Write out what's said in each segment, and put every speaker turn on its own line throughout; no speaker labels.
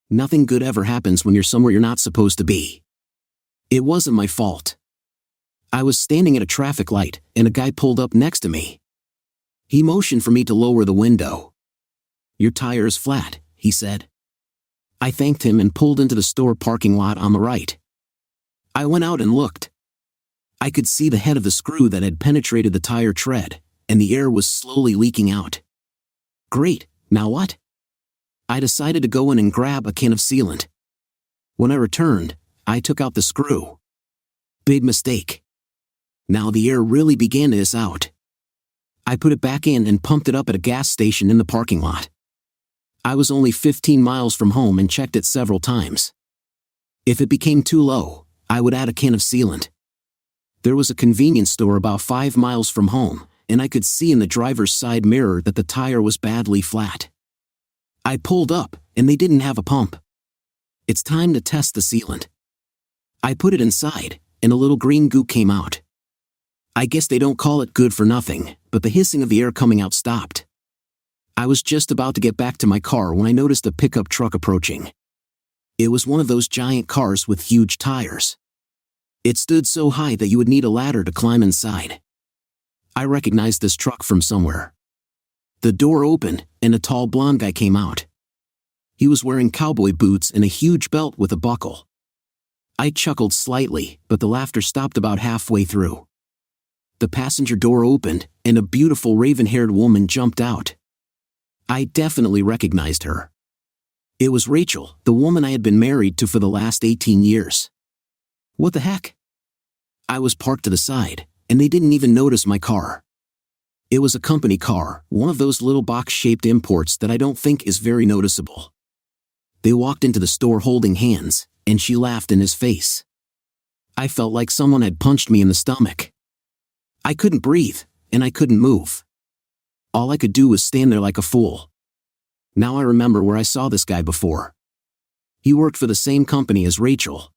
Nothing good ever happens when you're somewhere you're not supposed to be. It wasn't my fault. I was standing at a traffic light, and a guy pulled up next to me. He motioned for me to lower the window. "Your tire is flat," he said. I thanked him and pulled into the store parking lot on the right. I went out and looked. I could see the head of the screw that had penetrated the tire tread, and the air was slowly leaking out. Great, now what? I decided to go in and grab a can of sealant. When I returned, I took out the screw. Big mistake. Now the air really began to hiss out. I put it back in and pumped it up at a gas station in the parking lot. I was only 15 miles from home and checked it several times. If it became too low, I would add a can of sealant. There was a convenience store about 5 miles from home, and I could see in the driver's side mirror that the tire was badly flat. I pulled up, and they didn't have a pump. It's time to test the sealant. I put it inside, and a little green goo came out. I guess they don't call it good for nothing, but the hissing of the air coming out stopped. I was just about to get back to my car when I noticed a pickup truck approaching. It was one of those giant cars with huge tires. It stood so high that you would need a ladder to climb inside. I recognized this truck from somewhere. The door opened, and a tall blonde guy came out. He was wearing cowboy boots and a huge belt with a buckle. I chuckled slightly, but the laughter stopped about halfway through. The passenger door opened, and a beautiful raven-haired woman jumped out. I definitely recognized her. It was Rachel, the woman I had been married to for the last 18 years. What the heck? I was parked to the side, and they didn't even notice my car. It was a company car, one of those little box-shaped imports that I don't think is very noticeable. They walked into the store holding hands, and she laughed in his face. I felt like someone had punched me in the stomach. I couldn't breathe, and I couldn't move. All I could do was stand there like a fool. Now I remember where I saw this guy before. He worked for the same company as Rachel.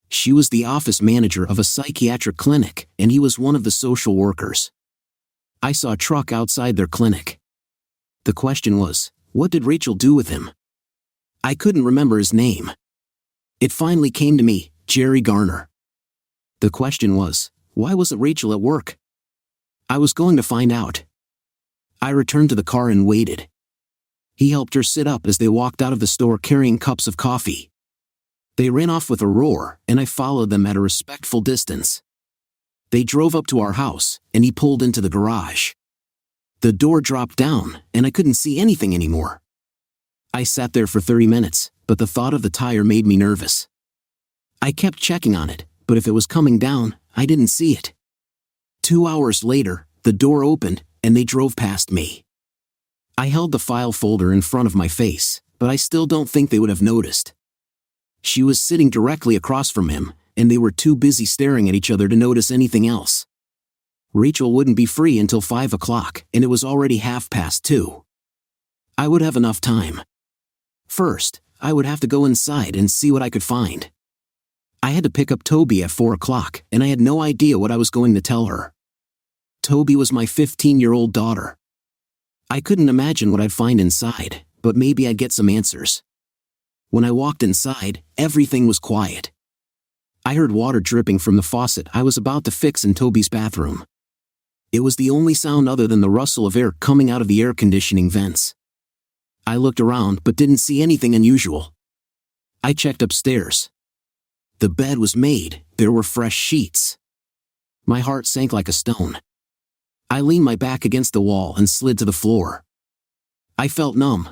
She was the office manager of a psychiatric clinic, and he was one of the social workers. I saw a truck outside their clinic. The question was, what did Rachel do with him? I couldn't remember his name. It finally came to me, Jerry Garner. The question was, why wasn't Rachel at work? I was going to find out. I returned to the car and waited. He helped her sit up as they walked out of the store carrying cups of coffee. They ran off with a roar, and I followed them at a respectful distance. They drove up to our house, and he pulled into the garage. The door dropped down, and I couldn't see anything anymore. I sat there for 30 minutes, but the thought of the tire made me nervous. I kept checking on it, but if it was coming down, I didn't see it. 2 hours later, the door opened, and they drove past me. I held the file folder in front of my face, but I still don't think they would have noticed. She was sitting directly across from him, and they were too busy staring at each other to notice anything else. Rachel wouldn't be free until 5 o'clock, and it was already 2:30. I would have enough time. First, I would have to go inside and see what I could find. I had to pick up Toby at 4 o'clock, and I had no idea what I was going to tell her. Toby was my 15-year-old daughter. I couldn't imagine what I'd find inside, but maybe I'd get some answers. When I walked inside, everything was quiet. I heard water dripping from the faucet I was about to fix in Toby's bathroom. It was the only sound other than the rustle of air coming out of the air conditioning vents. I looked around but didn't see anything unusual. I checked upstairs. The bed was made, there were fresh sheets. My heart sank like a stone. I leaned my back against the wall and slid to the floor. I felt numb.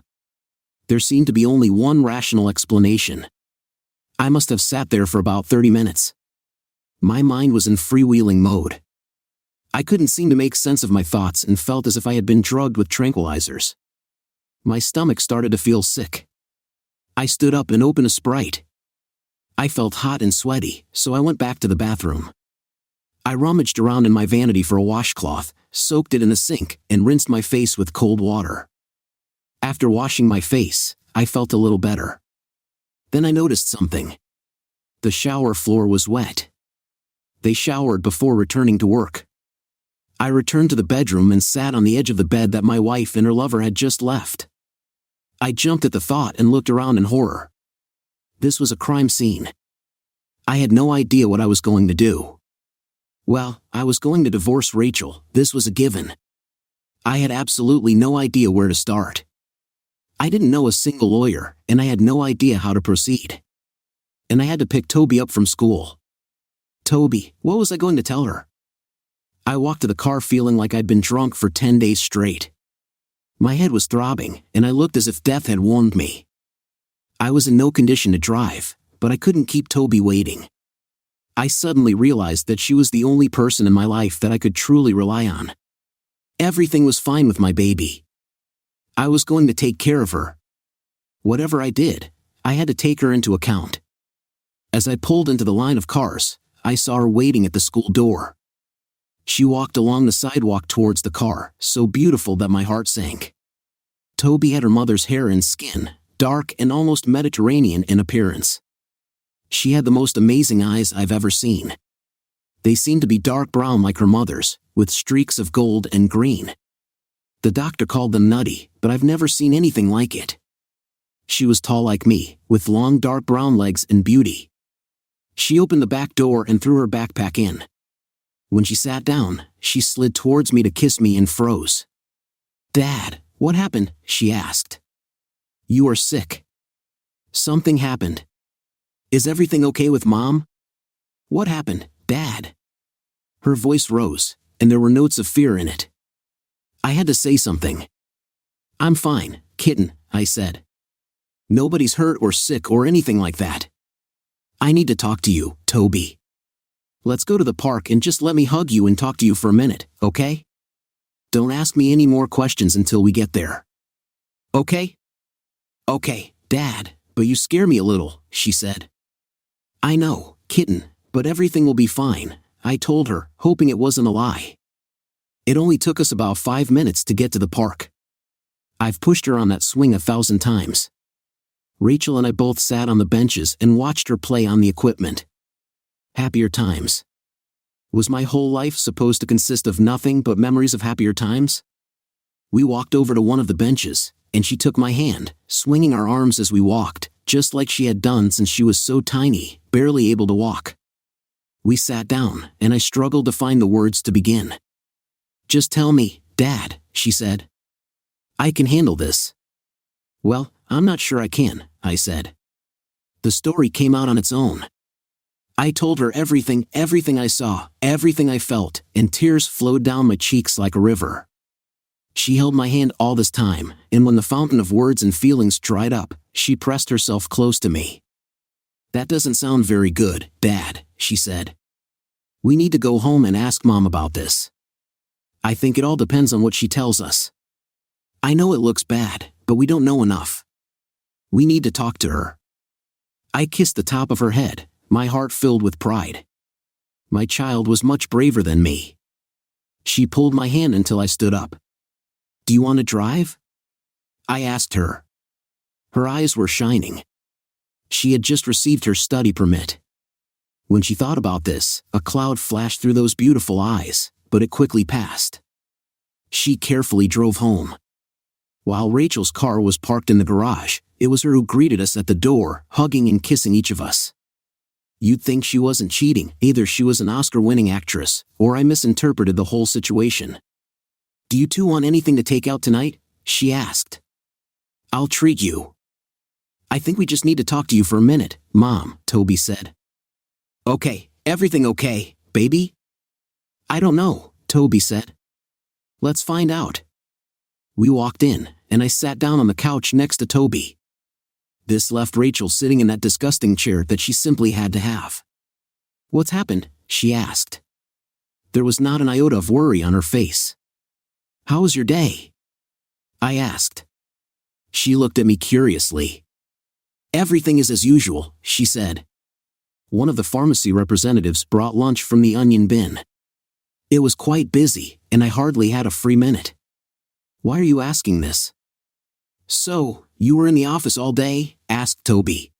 There seemed to be only one rational explanation. I must have sat there for about 30 minutes. My mind was in freewheeling mode. I couldn't seem to make sense of my thoughts and felt as if I had been drugged with tranquilizers. My stomach started to feel sick. I stood up and opened a Sprite. I felt hot and sweaty, so I went back to the bathroom. I rummaged around in my vanity for a washcloth, soaked it in the sink, and rinsed my face with cold water. After washing my face, I felt a little better. Then I noticed something. The shower floor was wet. They showered before returning to work. I returned to the bedroom and sat on the edge of the bed that my wife and her lover had just left. I jumped at the thought and looked around in horror. This was a crime scene. I had no idea what I was going to do. Well, I was going to divorce Rachel, this was a given. I had absolutely no idea where to start. I didn't know a single lawyer, and I had no idea how to proceed. And I had to pick Toby up from school. Toby, what was I going to tell her? I walked to the car feeling like I'd been drunk for 10 days straight. My head was throbbing, and I looked as if death had warned me. I was in no condition to drive, but I couldn't keep Toby waiting. I suddenly realized that she was the only person in my life that I could truly rely on. Everything was fine with my baby. I was going to take care of her. Whatever I did, I had to take her into account. As I pulled into the line of cars, I saw her waiting at the school door. She walked along the sidewalk towards the car, so beautiful that my heart sank. Toby had her mother's hair and skin, dark and almost Mediterranean in appearance. She had the most amazing eyes I've ever seen. They seemed to be dark brown like her mother's, with streaks of gold and green. The doctor called them nutty, but I've never seen anything like it. She was tall like me, with long dark brown legs and beauty. She opened the back door and threw her backpack in. When she sat down, she slid towards me to kiss me and froze. "Dad, what happened?" she asked. "You are sick. Something happened. Is everything okay with Mom?" "What happened, Dad?" Her voice rose, and there were notes of fear in it. I had to say something. "I'm fine, kitten," I said. "Nobody's hurt or sick or anything like that. I need to talk to you, Toby. Let's go to the park and just let me hug you and talk to you for a minute, okay? Don't ask me any more questions until we get there. Okay?" "Okay, Dad, but you scare me a little," she said. "I know, kitten, but everything will be fine," I told her, hoping it wasn't a lie. It only took us about 5 minutes to get to the park. I've pushed her on that swing 1,000 times. Rachel and I both sat on the benches and watched her play on the equipment. Happier times. Was my whole life supposed to consist of nothing but memories of happier times? We walked over to one of the benches, and she took my hand, swinging our arms as we walked, just like she had done since she was so tiny, barely able to walk. We sat down, and I struggled to find the words to begin. "Just tell me, Dad," she said. "I can handle this." "Well, I'm not sure I can," I said. The story came out on its own. I told her everything I saw, everything I felt, and tears flowed down my cheeks like a river. She held my hand all this time, and when the fountain of words and feelings dried up, she pressed herself close to me. "That doesn't sound very good, Dad," she said. "We need to go home and ask Mom about this. I think it all depends on what she tells us. I know it looks bad, but we don't know enough. We need to talk to her." I kissed the top of her head, my heart filled with pride. My child was much braver than me. She pulled my hand until I stood up. "Do you want to drive?" I asked her. Her eyes were shining. She had just received her study permit. When she thought about this, a cloud flashed through those beautiful eyes, but it quickly passed. She carefully drove home. While Rachel's car was parked in the garage, it was her who greeted us at the door, hugging and kissing each of us. You'd think she wasn't cheating, either she was an Oscar-winning actress, or I misinterpreted the whole situation. "Do you two want anything to take out tonight?" she asked. "I'll treat you." "I think we just need to talk to you for a minute, Mom," Toby said. "Okay, everything okay, baby?" "I don't know," Toby said. "Let's find out." We walked in, and I sat down on the couch next to Toby. This left Rachel sitting in that disgusting chair that she simply had to have. "What's happened?" she asked. There was not an iota of worry on her face. "How was your day?" I asked. She looked at me curiously. "Everything is as usual," she said. One of the pharmacy representatives brought lunch from the onion bin. It was quite busy, and I hardly had a free minute. "Why are you asking this?" "So, you were in the office all day?" asked Toby.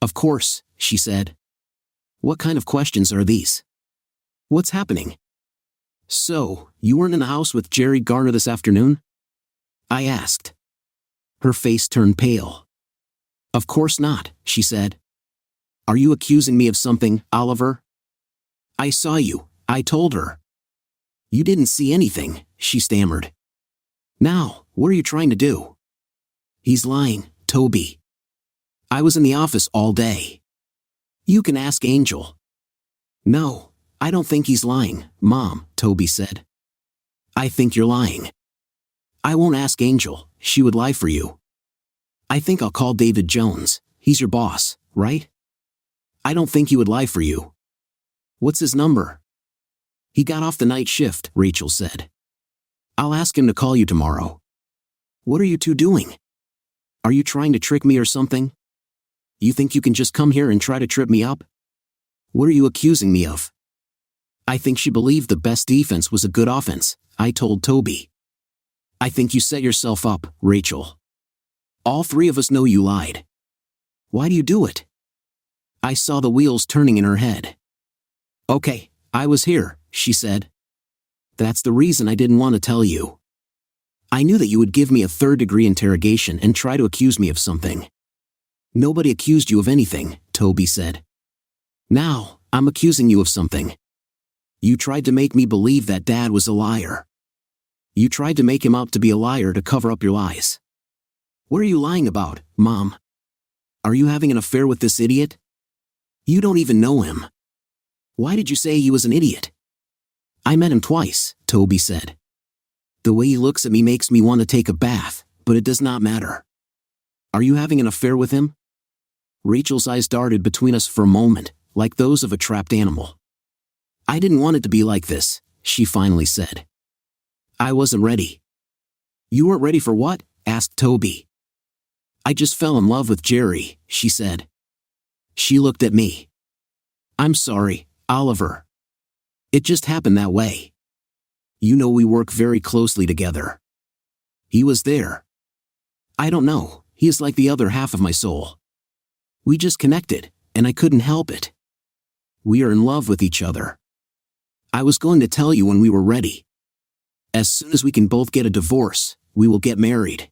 "Of course," she said. "What kind of questions are these? What's happening?" "So, you weren't in the house with Jerry Garner this afternoon?" I asked. Her face turned pale. Of course not, she said. Are you accusing me of something, Oliver? I saw you, I told her. You didn't see anything, she stammered. Now, what are you trying to do? He's lying, Toby. I was in the office all day. You can ask Angel. No, I don't think he's lying, Mom, Toby said. I think you're lying. I won't ask Angel, she would lie for you. I think I'll call David Jones, he's your boss, right? I don't think he would lie for you. What's his number? He got off the night shift, Rachel said. I'll ask him to call you tomorrow. What are you two doing? Are you trying to trick me or something? You think you can just come here and try to trip me up? What are you accusing me of? I think she believed the best defense was a good offense, I told Toby. I think you set yourself up, Rachel. All three of us know you lied. Why do you do it? I saw the wheels turning in her head. Okay, I was here, she said. That's the reason I didn't want to tell you. I knew that you would give me a third-degree interrogation and try to accuse me of something. Nobody accused you of anything, Toby said. Now, I'm accusing you of something. You tried to make me believe that Dad was a liar. You tried to make him out to be a liar to cover up your lies. What are you lying about, Mom? Are you having an affair with this idiot? You don't even know him. Why did you say he was an idiot? I met him twice, Toby said. The way he looks at me makes me want to take a bath, but it does not matter. Are you having an affair with him? Rachel's eyes darted between us for a moment, like those of a trapped animal. I didn't want it to be like this, she finally said. I wasn't ready. You weren't ready for what? Asked Toby. I just fell in love with Jerry, she said. She looked at me. I'm sorry, Oliver. It just happened that way. You know we work very closely together. He was there. I don't know, he is like the other half of my soul. We just connected, and I couldn't help it. We are in love with each other. I was going to tell you when we were ready. As soon as we can both get a divorce, we will get married.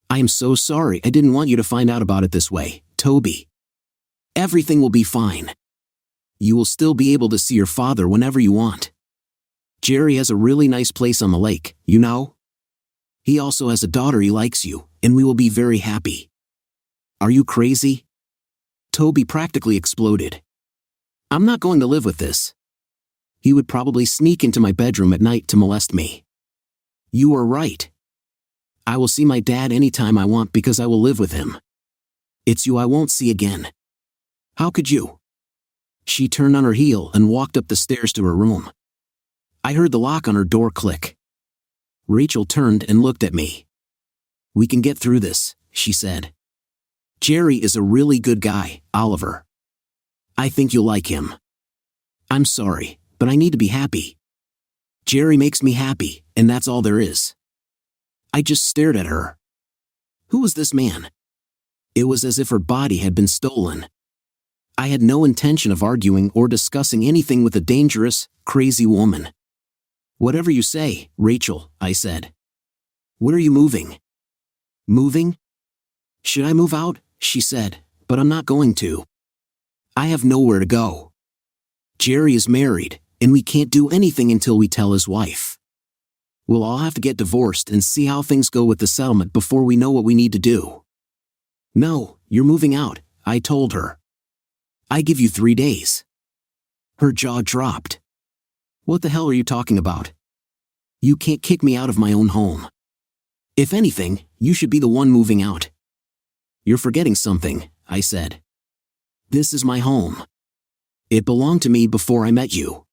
I am so sorry I didn't want you to find out about it this way, Toby. Everything will be fine. You will still be able to see your father whenever you want. Jerry has a really nice place on the lake, you know? He also has a daughter he likes you, and we will be very happy. Are you crazy? Toby practically exploded. I'm not going to live with this. He would probably sneak into my bedroom at night to molest me. You are right. I will see my dad anytime I want because I will live with him. It's you I won't see again. How could you? She turned on her heel and walked up the stairs to her room. I heard the lock on her door click. Rachel turned and looked at me. We can get through this, she said. Jerry is a really good guy, Oliver. I think you'll like him. I'm sorry, but I need to be happy. Jerry makes me happy, and that's all there is. I just stared at her. Who was this man? It was as if her body had been stolen. I had no intention of arguing or discussing anything with a dangerous, crazy woman. Whatever you say, Rachel, I said. Where are you moving? Moving? Should I move out? She said, but I'm not going to. I have nowhere to go. Jerry is married, and we can't do anything until we tell his wife. We'll all have to get divorced and see how things go with the settlement before we know what we need to do. No, you're moving out, I told her. I give you 3 days. Her jaw dropped. What the hell are you talking about? You can't kick me out of my own home. If anything, you should be the one moving out. You're forgetting something, I said. This is my home. It belonged to me before I met you.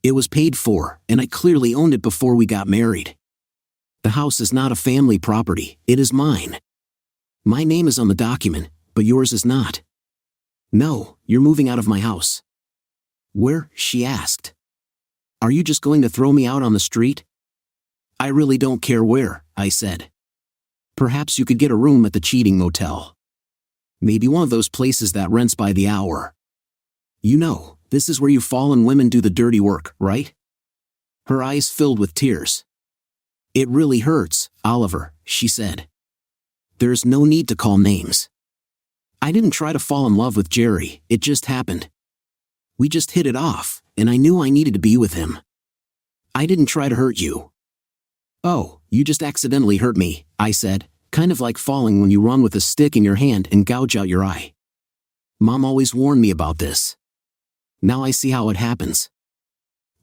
It was paid for, and I clearly owned it before we got married. The house is not a family property, it is mine. My name is on the document, but yours is not. No, you're moving out of my house. Where? She asked. Are you just going to throw me out on the street? I really don't care where, I said. Perhaps you could get a room at the cheating motel. Maybe one of those places that rents by the hour. You know, this is where you fallen women do the dirty work, right? Her eyes filled with tears. It really hurts, Oliver, she said. There's no need to call names. I didn't try to fall in love with Jerry, it just happened. We just hit it off, and I knew I needed to be with him. I didn't try to hurt you. Oh, you just accidentally hurt me, I said, kind of like falling when you run with a stick in your hand and gouge out your eye. Mom always warned me about this. Now I see how it happens.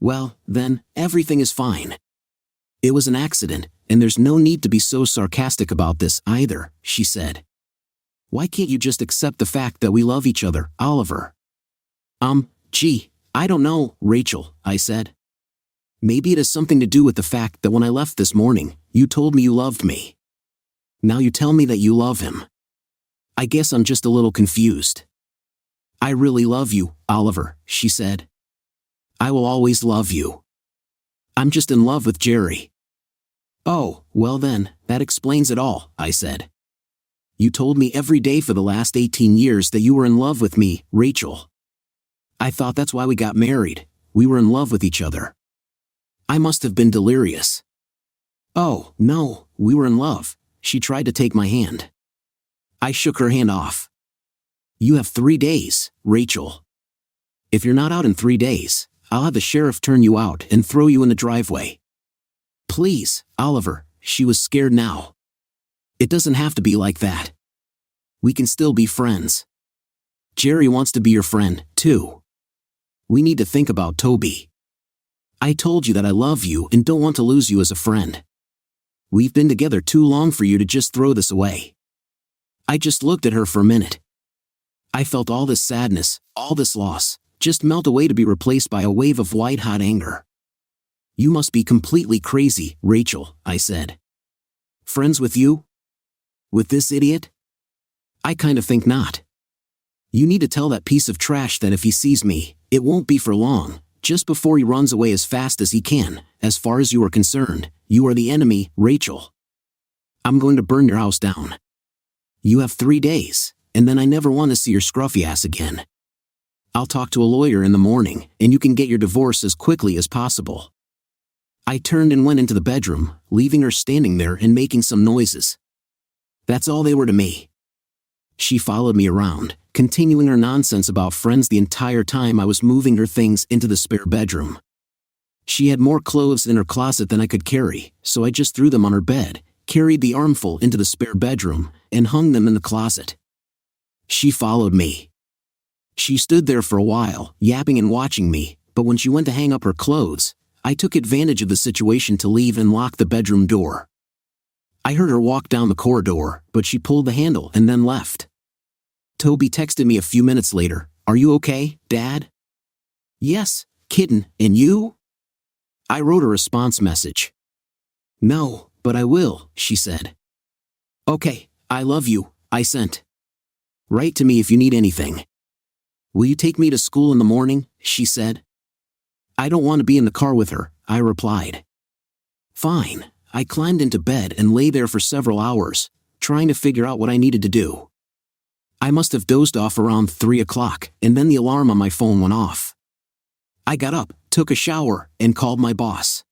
Well, then, everything is fine. It was an accident, and there's no need to be so sarcastic about this either, she said. Why can't you just accept the fact that we love each other, Oliver? Gee, I don't know, Rachel, I said. Maybe it has something to do with the fact that when I left this morning, you told me you loved me. Now you tell me that you love him. I guess I'm just a little confused. I really love you, Oliver, she said. I will always love you. I'm just in love with Jerry. Oh, well then, that explains it all, I said. You told me every day for the last 18 years that you were in love with me, Rachel. I thought that's why we got married. We were in love with each other. I must have been delirious. Oh, no, we were in love. She tried to take my hand. I shook her hand off. You have 3 days, Rachel. If you're not out in 3 days, I'll have the sheriff turn you out and throw you in the driveway. Please, Oliver, she was scared now. It doesn't have to be like that. We can still be friends. Jerry wants to be your friend, too. We need to think about Toby. I told you that I love you and don't want to lose you as a friend. We've been together too long for you to just throw this away. I just looked at her for a minute. I felt all this sadness, all this loss, just melt away to be replaced by a wave of white-hot anger. You must be completely crazy, Rachel, I said. Friends with you? With this idiot? I kind of think not. You need to tell that piece of trash that if he sees me, it won't be for long. Just before he runs away as fast as he can, as far as you are concerned, you are the enemy, Rachel. I'm going to burn your house down. You have 3 days, and then I never want to see your scruffy ass again. I'll talk to a lawyer in the morning, and you can get your divorce as quickly as possible. I turned and went into the bedroom, leaving her standing there and making some noises. That's all they were to me. She followed me around, continuing her nonsense about friends the entire time I was moving her things into the spare bedroom. She had more clothes in her closet than I could carry, so I just threw them on her bed, carried the armful into the spare bedroom, and hung them in the closet. She followed me. She stood there for a while, yapping and watching me, but when she went to hang up her clothes, I took advantage of the situation to leave and lock the bedroom door. I heard her walk down the corridor, but she pulled the handle and then left. Toby texted me a few minutes later, "Are you okay, Dad?" "Yes, kitten, and you?" I wrote a response message. "No, but I will," she said. "Okay, I love you," I sent. "Write to me if you need anything." "Will you take me to school in the morning?" she said. "I don't want to be in the car with her," I replied. Fine. I climbed into bed and lay there for several hours, trying to figure out what I needed to do. I must have dozed off around 3 o'clock, and then the alarm on my phone went off. I got up, took a shower, and called my boss.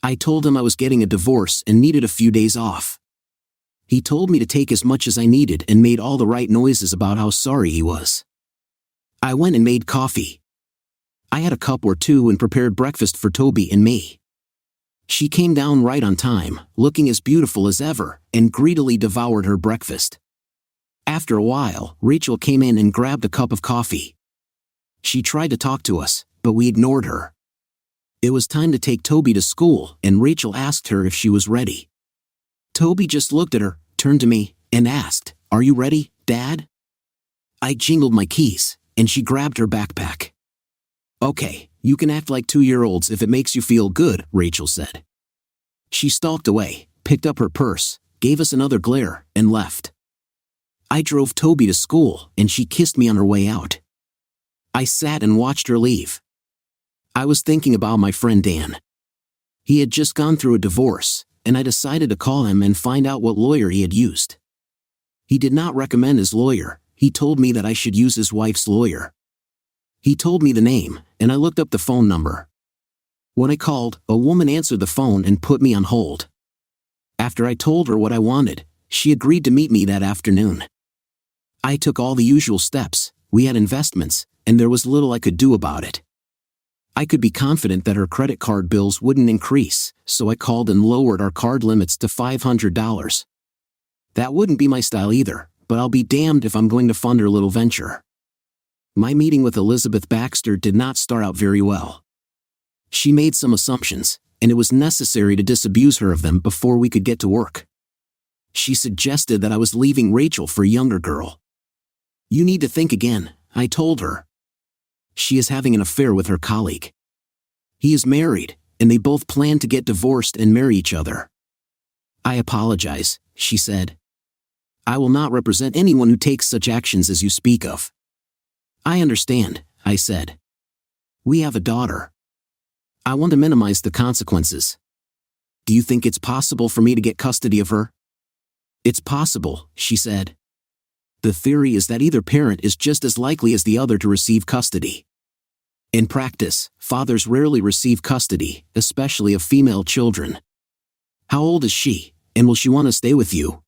I told him I was getting a divorce and needed a few days off. He told me to take as much as I needed and made all the right noises about how sorry he was. I went and made coffee. I had a cup or two and prepared breakfast for Toby and me. She came down right on time, looking as beautiful as ever, and greedily devoured her breakfast. After a while, Rachel came in and grabbed a cup of coffee. She tried to talk to us, but we ignored her. It was time to take Toby to school, and Rachel asked her if she was ready. Toby just looked at her, turned to me, and asked, "Are you ready, Dad?" I jingled my keys, and she grabbed her backpack. "Okay, you can act like 2-year-olds if it makes you feel good," Rachel said. She stalked away, picked up her purse, gave us another glare, and left. I drove Toby to school, and she kissed me on her way out. I sat and watched her leave. I was thinking about my friend Dan. He had just gone through a divorce, and I decided to call him and find out what lawyer he had used. He did not recommend his lawyer. He told me that I should use his wife's lawyer. He told me the name, and I looked up the phone number. When I called, a woman answered the phone and put me on hold. After I told her what I wanted, she agreed to meet me that afternoon. I took all the usual steps. We had investments, and there was little I could do about it. I could be confident that her credit card bills wouldn't increase, so I called and lowered our card limits to $500. That wouldn't be my style either, but I'll be damned if I'm going to fund her little venture. My meeting with Elizabeth Baxter did not start out very well. She made some assumptions, and it was necessary to disabuse her of them before we could get to work. She suggested that I was leaving Rachel for a younger girl. You need to think again, I told her. She is having an affair with her colleague. He is married, and they both plan to get divorced and marry each other. I apologize, she said. I will not represent anyone who takes such actions as you speak of. I understand, I said. We have a daughter. I want to minimize the consequences. Do you think it's possible for me to get custody of her? It's possible, she said. The theory is that either parent is just as likely as the other to receive custody. In practice, fathers rarely receive custody, especially of female children. How old is she, and will she want to stay with you?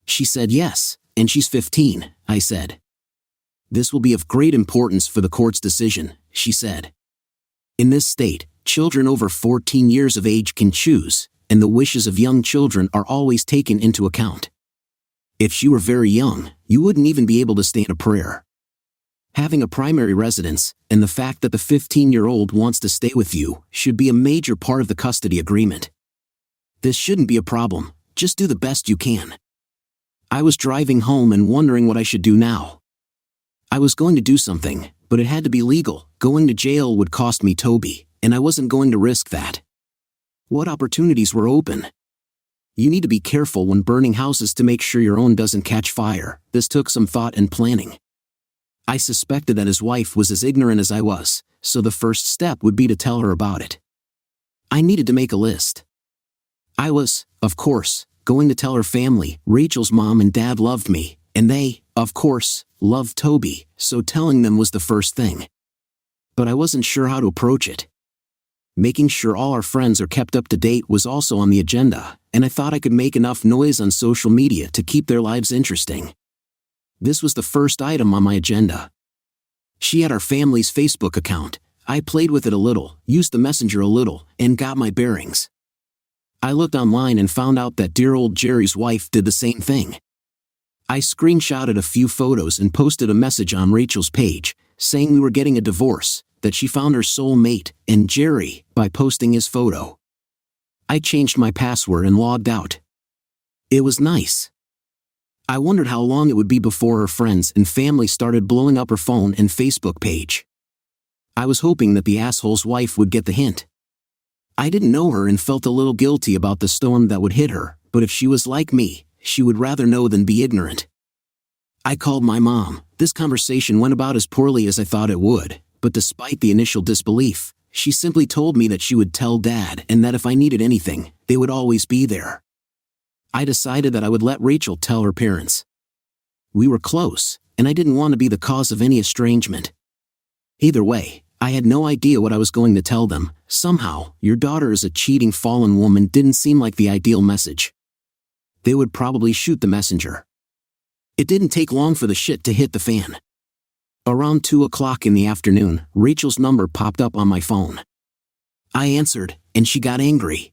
She said yes, and she's 15, I said. This will be of great importance for the court's decision, she said. In this state, children over 14 years of age can choose, and the wishes of young children are always taken into account. If she were very young, you wouldn't even be able to stand a prayer. Having a primary residence, and the fact that the 15-year-old wants to stay with you, should be a major part of the custody agreement. This shouldn't be a problem, just do the best you can. I was driving home and wondering what I should do now. I was going to do something, but it had to be legal. Going to jail would cost me Toby, and I wasn't going to risk that. What opportunities were open? You need to be careful when burning houses to make sure your own doesn't catch fire. This took some thought and planning. I suspected that his wife was as ignorant as I was, so the first step would be to tell her about it. I needed to make a list. I was, of course, going to tell her family. Rachel's mom and dad loved me, and they, of course, loved Toby, so telling them was the first thing. But I wasn't sure how to approach it. Making sure all our friends are kept up to date was also on the agenda, and I thought I could make enough noise on social media to keep their lives interesting. This was the first item on my agenda. She had our family's Facebook account. I played with it a little, used the messenger a little, and got my bearings. I looked online and found out that dear old Jerry's wife did the same thing. I screenshotted a few photos and posted a message on Rachel's page, saying we were getting a divorce, that she found her soul mate, and Jerry, by posting his photo. I changed my password and logged out. It was nice. I wondered how long it would be before her friends and family started blowing up her phone and Facebook page. I was hoping that the asshole's wife would get the hint. I didn't know her and felt a little guilty about the storm that would hit her, but if she was like me, she would rather know than be ignorant. I called my mom. This conversation went about as poorly as I thought it would, but despite the initial disbelief, she simply told me that she would tell Dad and that if I needed anything, they would always be there. I decided that I would let Rachel tell her parents. We were close, and I didn't want to be the cause of any estrangement. Either way, I had no idea what I was going to tell them. Somehow, your daughter is a cheating fallen woman didn't seem like the ideal message. They would probably shoot the messenger. It didn't take long for the shit to hit the fan. Around 2 o'clock in the afternoon, Rachel's number popped up on my phone. I answered, and she got angry.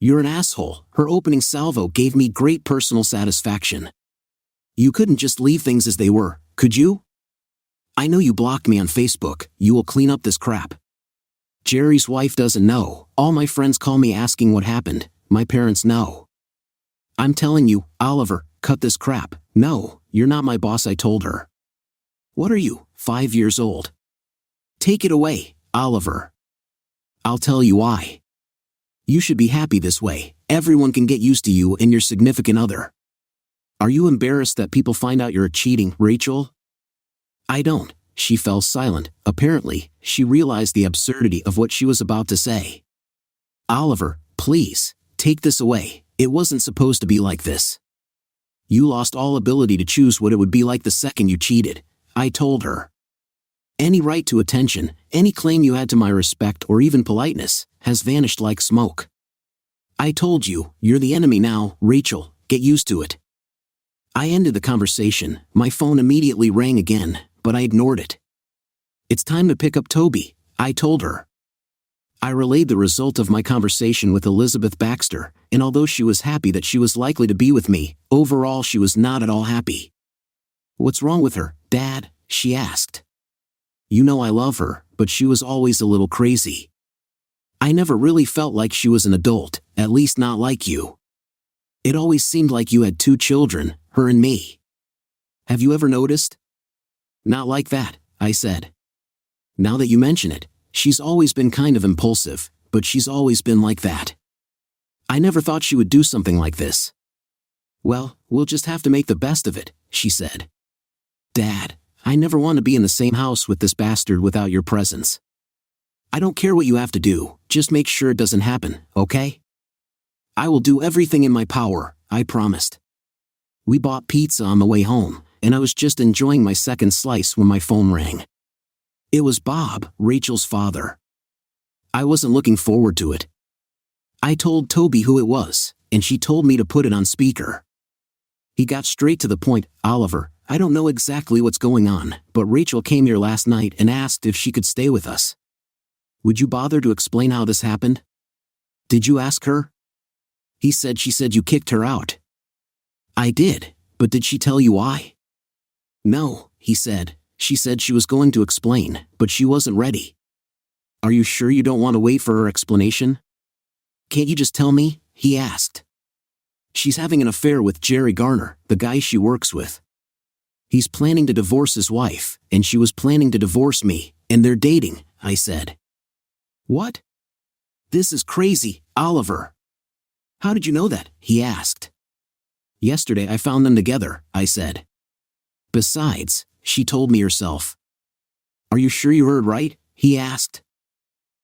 You're an asshole. Her opening salvo gave me great personal satisfaction. You couldn't just leave things as they were, could you? I know you blocked me on Facebook. You will clean up this crap. Jerry's wife doesn't know. All my friends call me asking what happened. My parents know. I'm telling you, Oliver, cut this crap. No, you're not my boss, I told her. What are you, 5 years old? Take it away, Oliver. I'll tell you why. You should be happy this way. Everyone can get used to you and your significant other. Are you embarrassed that people find out you're cheating, Rachel? I don't. She fell silent. Apparently, she realized the absurdity of what she was about to say. Oliver, please, take this away. It wasn't supposed to be like this. You lost all ability to choose what it would be like the second you cheated, I told her. Any right to attention, any claim you had to my respect or even politeness, has vanished like smoke. I told you, you're the enemy now, Rachel, get used to it. I ended the conversation. My phone immediately rang again, but I ignored it. It's time to pick up Toby, I told her. I relayed the result of my conversation with Elizabeth Baxter, and although she was happy that she was likely to be with me, overall she was not at all happy. What's wrong with her, Dad? She asked. You know I love her, but she was always a little crazy. I never really felt like she was an adult, at least not like you. It always seemed like you had two children, her and me. Have you ever noticed? Not like that, I said. Now that you mention it, she's always been kind of impulsive, but she's always been like that. I never thought she would do something like this. Well, we'll just have to make the best of it, she said. Dad, I never want to be in the same house with this bastard without your presence. I don't care what you have to do, just make sure it doesn't happen, okay? I will do everything in my power, I promised. We bought pizza on the way home, and I was just enjoying my second slice when my phone rang. It was Bob, Rachel's father. I wasn't looking forward to it. I told Toby who it was, and she told me to put it on speaker. He got straight to the point. Oliver, I don't know exactly what's going on, but Rachel came here last night and asked if she could stay with us. Would you bother to explain how this happened? Did you ask her? She said you kicked her out. I did, but did she tell you why? No, he said. She said she was going to explain, but she wasn't ready. Are you sure you don't want to wait for her explanation? Can't you just tell me? He asked. She's having an affair with Jerry Garner, the guy she works with. He's planning to divorce his wife, and she was planning to divorce me, and they're dating, I said. What? This is crazy, Oliver. How did you know that? He asked. Yesterday I found them together, I said. Besides, she told me herself. Are you sure you heard right? He asked.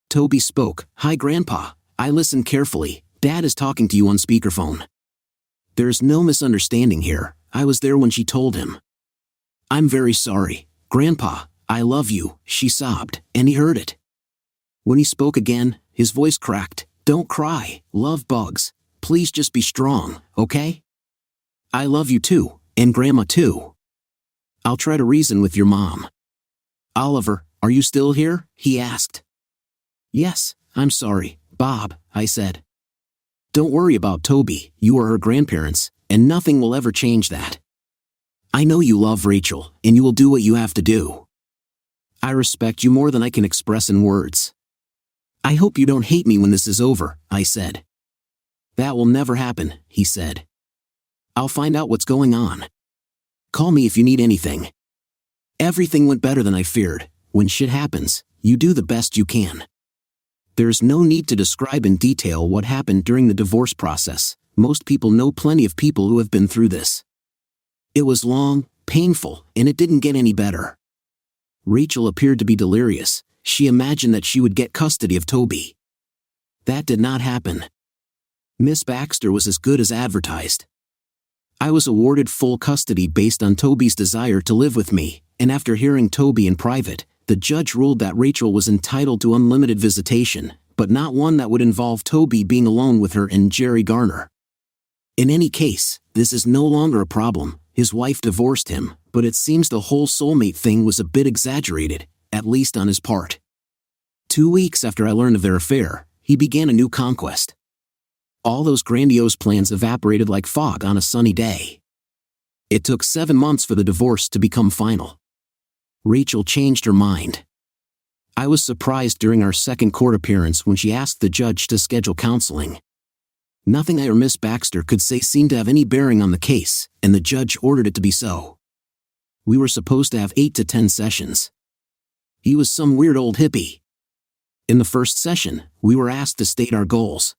Toby spoke. Hi, Grandpa. I listened carefully. Dad is talking to you on speakerphone. There's no misunderstanding here. I was there when she told him. I'm very sorry. Grandpa, I love you, she sobbed, and he heard it. When he spoke again, his voice cracked. Don't cry, love bugs. Please just be strong, okay? I love you too, and Grandma too. I'll try to reason with your mom. Oliver, are you still here? He asked. Yes, I'm sorry, Bob, I said. Don't worry about Toby, you are her grandparents, and nothing will ever change that. I know you love Rachel, and you will do what you have to do. I respect you more than I can express in words. I hope you don't hate me when this is over, I said. That will never happen, he said. I'll find out what's going on. Call me if you need anything. Everything went better than I feared. When shit happens, you do the best you can. There's no need to describe in detail what happened during the divorce process. Most people know plenty of people who have been through this. It was long, painful, and it didn't get any better. Rachel appeared to be delirious. She imagined that she would get custody of Toby. That did not happen. Miss Baxter was as good as advertised. I was awarded full custody based on Toby's desire to live with me, and after hearing Toby in private, the judge ruled that Rachel was entitled to unlimited visitation, but not one that would involve Toby being alone with her and Jerry Garner. In any case, this is no longer a problem. His wife divorced him, but it seems the whole soulmate thing was a bit exaggerated, at least on his part. 2 weeks after I learned of their affair, he began a new conquest. All those grandiose plans evaporated like fog on a sunny day. It took 7 months for the divorce to become final. Rachel changed her mind. I was surprised during our second court appearance when she asked the judge to schedule counseling. Nothing I or Miss Baxter could say seemed to have any bearing on the case, and the judge ordered it to be so. We were supposed to have 8 to 10 sessions. He was some weird old hippie. In the first session, we were asked to state our goals.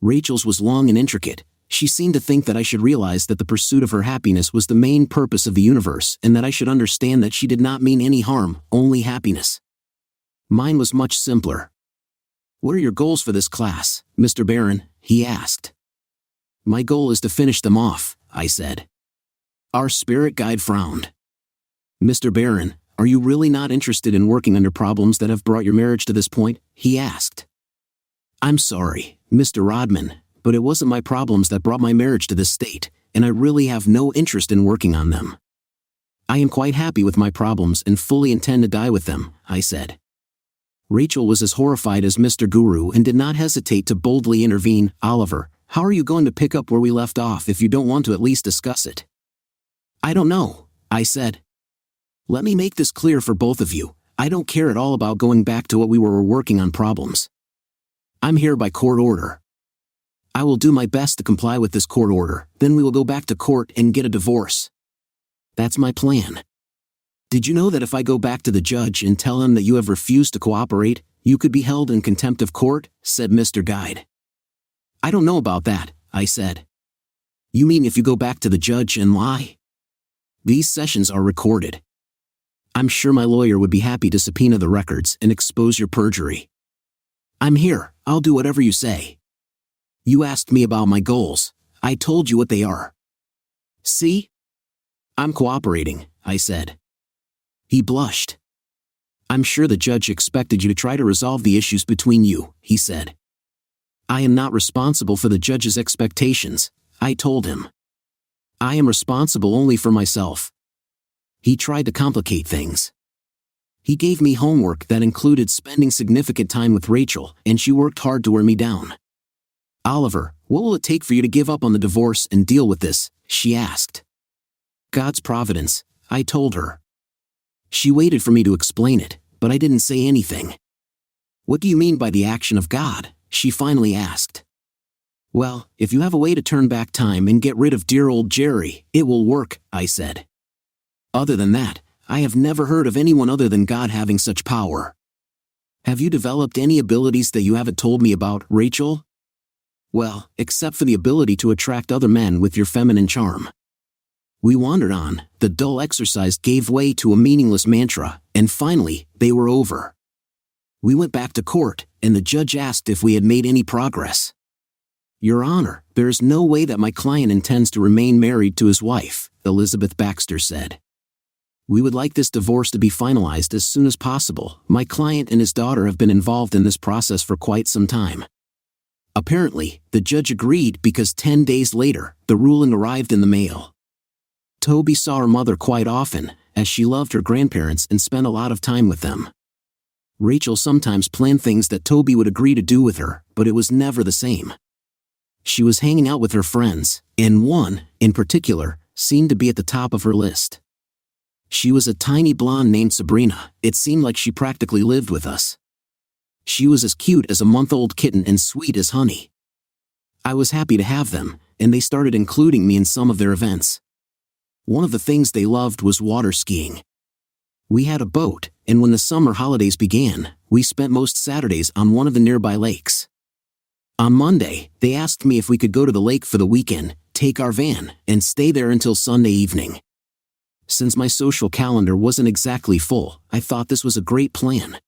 Rachel's was long and intricate. She seemed to think that I should realize that the pursuit of her happiness was the main purpose of the universe and that I should understand that she did not mean any harm, only happiness. Mine was much simpler. What are your goals for this class, Mr. Barron? He asked. My goal is to finish them off, I said. Our spirit guide frowned. Mr. Barron, are you really not interested in working under problems that have brought your marriage to this point? He asked. I'm sorry, Mr. Rodman, but it wasn't my problems that brought my marriage to this state. and I really have no interest in working on them. I am quite happy with my problems and fully intend to die with them, I said. Rachel was as horrified as Mr. Guru and did not hesitate to boldly intervene. Oliver, how are you going to pick up where we left off if you don't want to at least discuss it? I don't know, I said. Let me make this clear for both of you. I don't care at all about going back to what we were working on problems. I'm here by court order. I will do my best to comply with this court order, then we will go back to court and get a divorce. That's my plan. Did you know that if I go back to the judge and tell him that you have refused to cooperate, you could be held in contempt of court? Said Mr. Guide. I don't know about that, I said. You mean if you go back to the judge and lie? These sessions are recorded. I'm sure my lawyer would be happy to subpoena the records and expose your perjury. I'm here, I'll do whatever you say. You asked me about my goals. I told you what they are. See? I'm cooperating, I said. He blushed. I'm sure the judge expected you to try to resolve the issues between you, he said. I am not responsible for the judge's expectations, I told him. I am responsible only for myself. He tried to complicate things. He gave me homework that included spending significant time with Rachel, and she worked hard to wear me down. Oliver, what will it take for you to give up on the divorce and deal with this? She asked. God's providence, I told her. She waited for me to explain it, but I didn't say anything. What do you mean by the action of God? She finally asked. Well, if you have a way to turn back time and get rid of dear old Jerry, it will work, I said. Other than that, I have never heard of anyone other than God having such power. Have you developed any abilities that you haven't told me about, Rachel? Well, except for the ability to attract other men with your feminine charm. We wandered on, the dull exercise gave way to a meaningless mantra, and finally, they were over. We went back to court, and the judge asked if we had made any progress. Your Honor, there is no way that my client intends to remain married to his wife, Elizabeth Baxter said. We would like this divorce to be finalized as soon as possible. My client and his daughter have been involved in this process for quite some time. Apparently, the judge agreed because 10 days later, the ruling arrived in the mail. Toby saw her mother quite often, as she loved her grandparents and spent a lot of time with them. Rachel sometimes planned things that Toby would agree to do with her, but it was never the same. She was hanging out with her friends, and one, in particular, seemed to be at the top of her list. She was a tiny blonde named Sabrina. It seemed like she practically lived with us. She was as cute as a month-old kitten and sweet as honey. I was happy to have them, and they started including me in some of their events. One of the things they loved was water skiing. We had a boat, and when the summer holidays began, we spent most Saturdays on one of the nearby lakes. On Monday, they asked me if we could go to the lake for the weekend, take our van, and stay there until Sunday evening. Since my social calendar wasn't exactly full, I thought this was a great plan.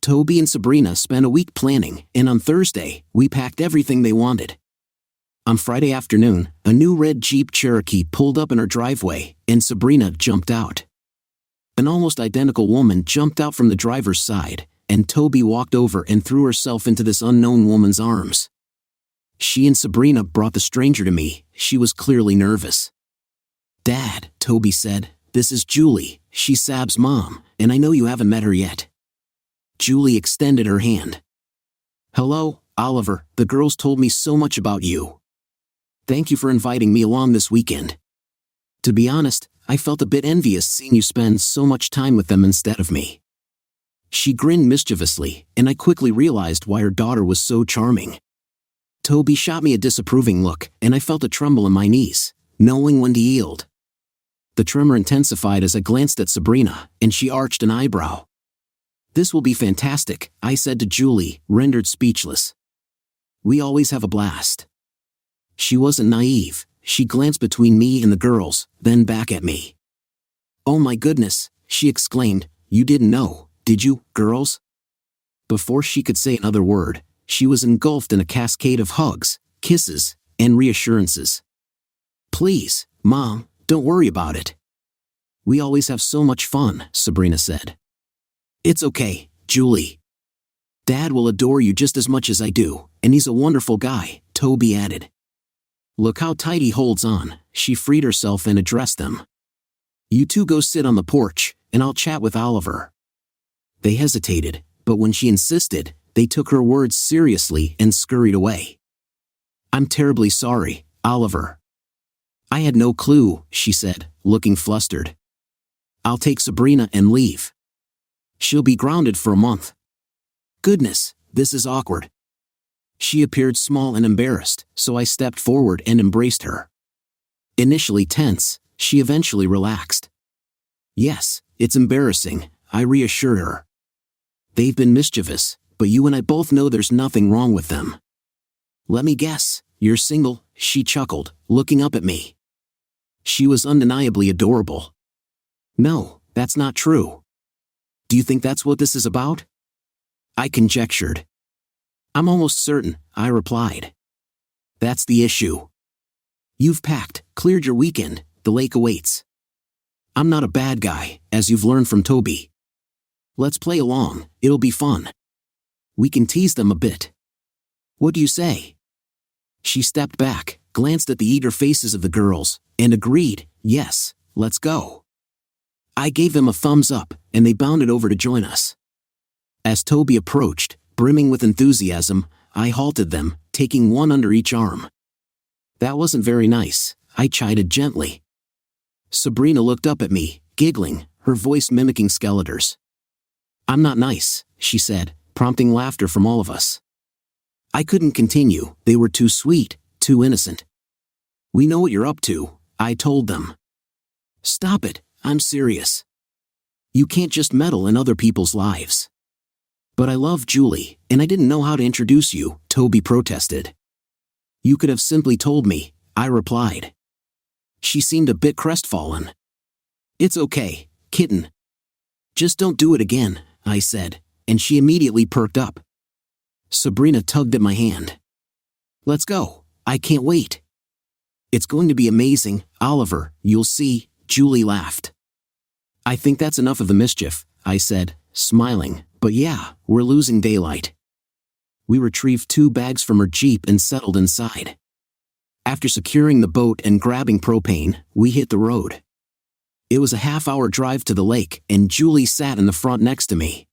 Toby and Sabrina spent a week planning, and on Thursday, we packed everything they wanted. On Friday afternoon, a new red Jeep Cherokee pulled up in our driveway, and Sabrina jumped out. An almost identical woman jumped out from the driver's side, and Toby walked over and threw herself into this unknown woman's arms. She and Sabrina brought the stranger to me. She was clearly nervous. Dad, Toby said, this is Julie, she's Sab's mom, and I know you haven't met her yet. Julie extended her hand. Hello, Oliver, the girls told me so much about you. Thank you for inviting me along this weekend. To be honest, I felt a bit envious seeing you spend so much time with them instead of me. She grinned mischievously, and I quickly realized why her daughter was so charming. Toby shot me a disapproving look, and I felt a tremble in my knees, knowing when to yield. The tremor intensified as I glanced at Sabrina, and she arched an eyebrow. This will be fantastic, I said to Julie, rendered speechless. We always have a blast. She wasn't naive. She glanced between me and the girls, then back at me. Oh my goodness, she exclaimed, you didn't know, did you, girls? Before she could say another word, she was engulfed in a cascade of hugs, kisses, and reassurances. Please, Mom, don't worry about it. We always have so much fun, Sabrina said. It's okay, Julie. Dad will adore you just as much as I do, and he's a wonderful guy, Toby added. Look how tight he holds on. She freed herself and addressed them. You two go sit on the porch, and I'll chat with Oliver. They hesitated, but when she insisted, they took her words seriously and scurried away. I'm terribly sorry, Oliver. I had no clue, she said, looking flustered. I'll take Sabrina and leave. She'll be grounded for a month. Goodness, this is awkward. She appeared small and embarrassed, so I stepped forward and embraced her. Initially tense, she eventually relaxed. Yes, it's embarrassing, I reassured her. They've been mischievous, but you and I both know there's nothing wrong with them. Let me guess, you're single, she chuckled, looking up at me. She was undeniably adorable. No, that's not true. Do you think that's what this is about? I conjectured. I'm almost certain, I replied. That's the issue. You've packed, cleared your weekend, the lake awaits. I'm not a bad guy, as you've learned from Toby. Let's play along, it'll be fun. We can tease them a bit. What do you say? She stepped back, glanced at the eager faces of the girls, and agreed, yes, let's go. I gave them a thumbs up, and they bounded over to join us. As Toby approached, brimming with enthusiasm, I halted them, taking one under each arm. That wasn't very nice, I chided gently. Sabrina looked up at me, giggling, her voice mimicking Skeletor's. I'm not nice, she said, prompting laughter from all of us. I couldn't continue, they were too sweet, too innocent. We know what you're up to, I told them. Stop it, I'm serious. You can't just meddle in other people's lives. But I love Julie, and I didn't know how to introduce you, Toby protested. You could have simply told me, I replied. She seemed a bit crestfallen. It's okay, kitten. Just don't do it again, I said, and she immediately perked up. Sabrina tugged at my hand. Let's go, I can't wait. It's going to be amazing, Oliver, you'll see, Julie laughed. I think that's enough of the mischief, I said, smiling, but yeah, we're losing daylight. We retrieved 2 bags from her Jeep and settled inside. After securing the boat and grabbing propane, we hit the road. It was a half-hour drive to the lake, and Julie sat in the front next to me.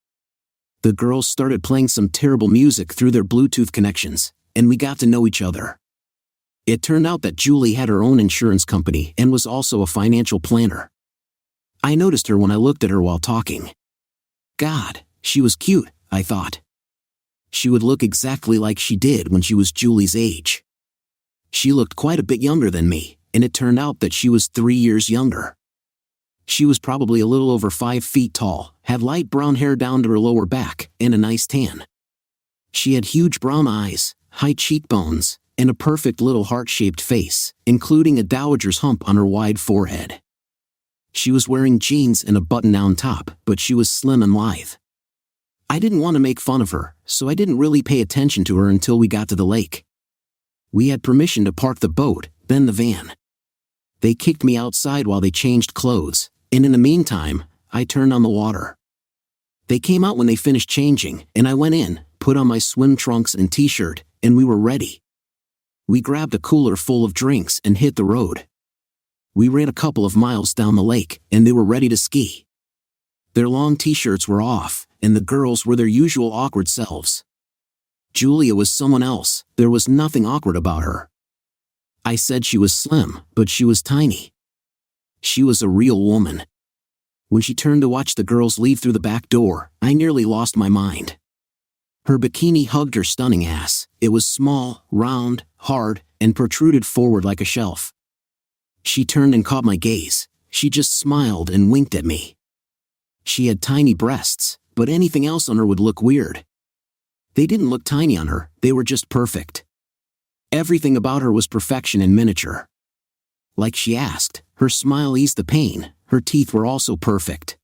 The girls started playing some terrible music through their Bluetooth connections, and we got to know each other. It turned out that Julie had her own insurance company and was also a financial planner. I noticed her when I looked at her while talking. God, she was cute, I thought. She would look exactly like she did when she was Julie's age. She looked quite a bit younger than me, and it turned out that she was 3 years younger. She was probably a little over 5 feet tall, had light brown hair down to her lower back, and a nice tan. She had huge brown eyes, high cheekbones, and a perfect little heart-shaped face, including a dowager's hump on her wide forehead. She was wearing jeans and a button-down top, but she was slim and lithe. I didn't want to make fun of her, so I didn't really pay attention to her until we got to the lake. We had permission to park the boat, then the van. They kicked me outside while they changed clothes, and in the meantime, I turned on the water. They came out when they finished changing, and I went in, put on my swim trunks and t-shirt, and we were ready. We grabbed a cooler full of drinks and hit the road. We ran a couple of miles down the lake, and they were ready to ski. Their long t-shirts were off, and the girls were their usual awkward selves. Julia was someone else, there was nothing awkward about her. I said she was slim, but she was tiny. She was a real woman. When she turned to watch the girls leave through the back door, I nearly lost my mind. Her bikini hugged her stunning ass. It was small, round, hard, and protruded forward like a shelf. She turned and caught my gaze. She just smiled and winked at me. She had tiny breasts, but anything else on her would look weird. They didn't look tiny on her, they were just perfect. Everything about her was perfection in miniature. Like she asked, her smile eased the pain, her teeth were also perfect.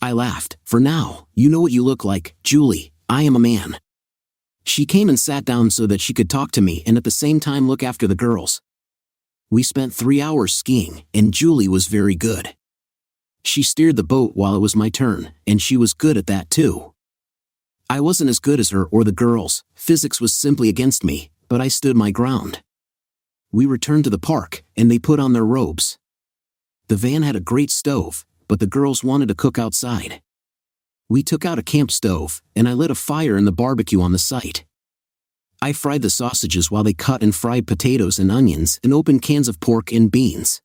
I laughed. For now, you know what you look like, Julie, I am a man. She came and sat down so that she could talk to me and at the same time look after the girls. We spent 3 hours skiing, and Julie was very good. She steered the boat while it was my turn, and she was good at that too. I wasn't as good as her or the girls, physics was simply against me, but I stood my ground. We returned to the park, and they put on their robes. The van had a great stove, but the girls wanted to cook outside. We took out a camp stove, and I lit a fire in the barbecue on the site. I fried the sausages while they cut and fried potatoes and onions and opened cans of pork and beans.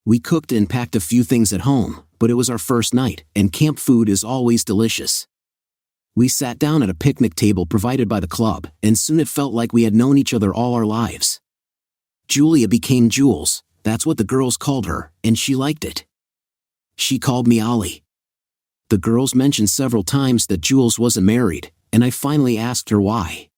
We cooked and packed a few things at home, but it was our first night, and camp food is always delicious. We sat down at a picnic table provided by the club, and soon it felt like we had known each other all our lives. Julia became Jules, that's what the girls called her, and she liked it. She called me Ollie. The girls mentioned several times that Jules wasn't married, and I finally asked her why.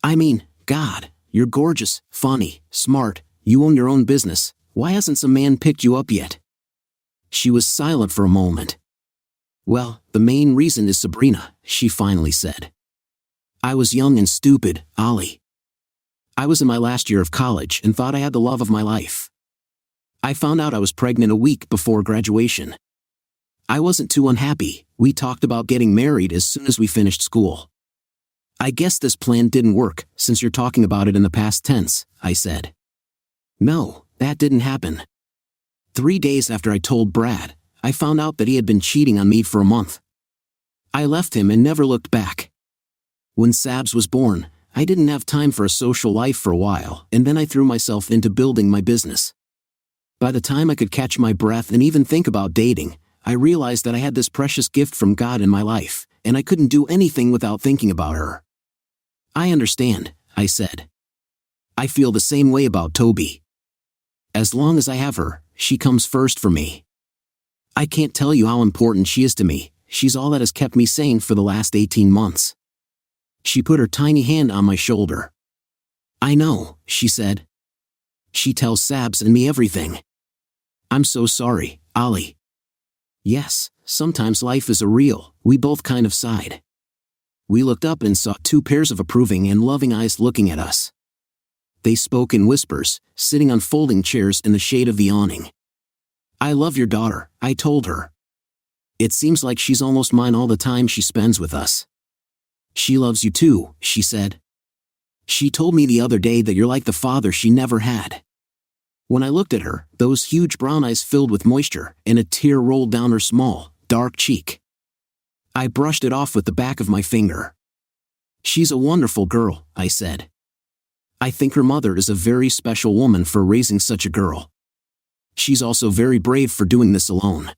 I mean, God, you're gorgeous, funny, smart, you own your own business, why hasn't some man picked you up yet? She was silent for a moment. Well, the main reason is Sabrina, she finally said. I was young and stupid, Ollie. I was in my last year of college and thought I had the love of my life. I found out I was pregnant a week before graduation. I wasn't too unhappy, we talked about getting married as soon as we finished school. I guess this plan didn't work, since you're talking about it in the past tense, I said. No, that didn't happen. 3 days after I told Brad, I found out that he had been cheating on me for a month. I left him and never looked back. When Sabs was born, I didn't have time for a social life for a while, and then I threw myself into building my business. By the time I could catch my breath and even think about dating, I realized that I had this precious gift from God in my life, and I couldn't do anything without thinking about her. I understand, I said. I feel the same way about Toby. As long as I have her, she comes first for me. I can't tell you how important she is to me, she's all that has kept me sane for the last 18 months. She put her tiny hand on my shoulder. I know, she said. She tells Sabs and me everything. I'm so sorry, Ollie. Yes, sometimes life is surreal, we both kind of sighed. We looked up and saw 2 pairs of approving and loving eyes looking at us. They spoke in whispers, sitting on folding chairs in the shade of the awning. I love your daughter, I told her. It seems like she's almost mine all the time she spends with us. She loves you too, she said. She told me the other day that you're like the father she never had. When I looked at her, those huge brown eyes filled with moisture, and a tear rolled down her small, dark cheek. I brushed it off with the back of my finger. She's a wonderful girl, I said. I think her mother is a very special woman for raising such a girl. She's also very brave for doing this alone.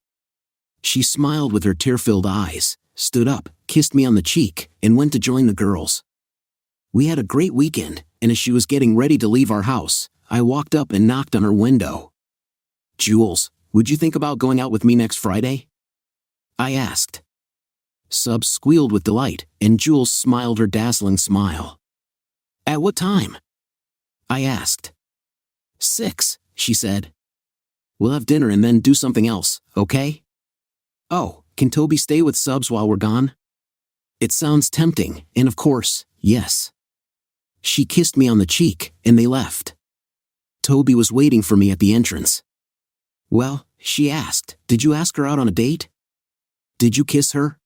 She smiled with her tear-filled eyes, stood up, kissed me on the cheek, and went to join the girls. We had a great weekend, and as she was getting ready to leave our house, I walked up and knocked on her window. Jules, would you think about going out with me next Friday? I asked. Subs squealed with delight, and Jules smiled her dazzling smile. At what time? I asked. 6, she said. We'll have dinner and then do something else, okay? Oh, can Toby stay with Subs while we're gone? It sounds tempting, and of course, yes. She kissed me on the cheek, and they left. Toby was waiting for me at the entrance. Well, she asked, did you ask her out on a date? Did you kiss her?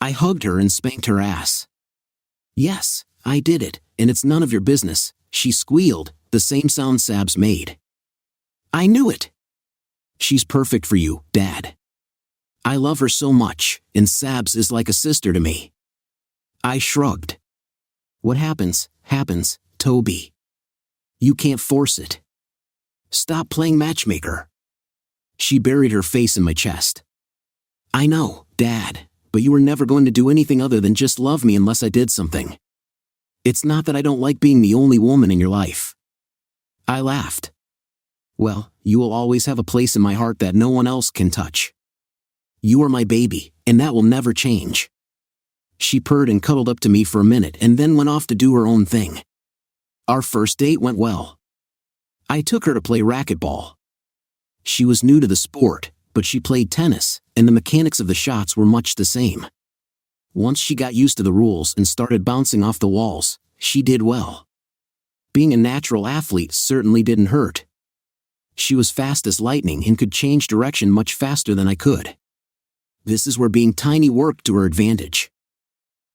I hugged her and spanked her ass. Yes, I did it, and it's none of your business, she squealed, the same sound Sabs made. I knew it. She's perfect for you, Dad. I love her so much, and Sabs is like a sister to me. I shrugged. What happens, happens, Toby. You can't force it. Stop playing matchmaker. She buried her face in my chest. I know, Dad, but you were never going to do anything other than just love me unless I did something. It's not that I don't like being the only woman in your life. I laughed. Well, you will always have a place in my heart that no one else can touch. You are my baby, and that will never change. She purred and cuddled up to me for a minute and then went off to do her own thing. Our first date went well. I took her to play racquetball. She was new to the sport, but she played tennis, and the mechanics of the shots were much the same. Once she got used to the rules and started bouncing off the walls, she did well. Being a natural athlete certainly didn't hurt. She was fast as lightning and could change direction much faster than I could. This is where being tiny worked to her advantage.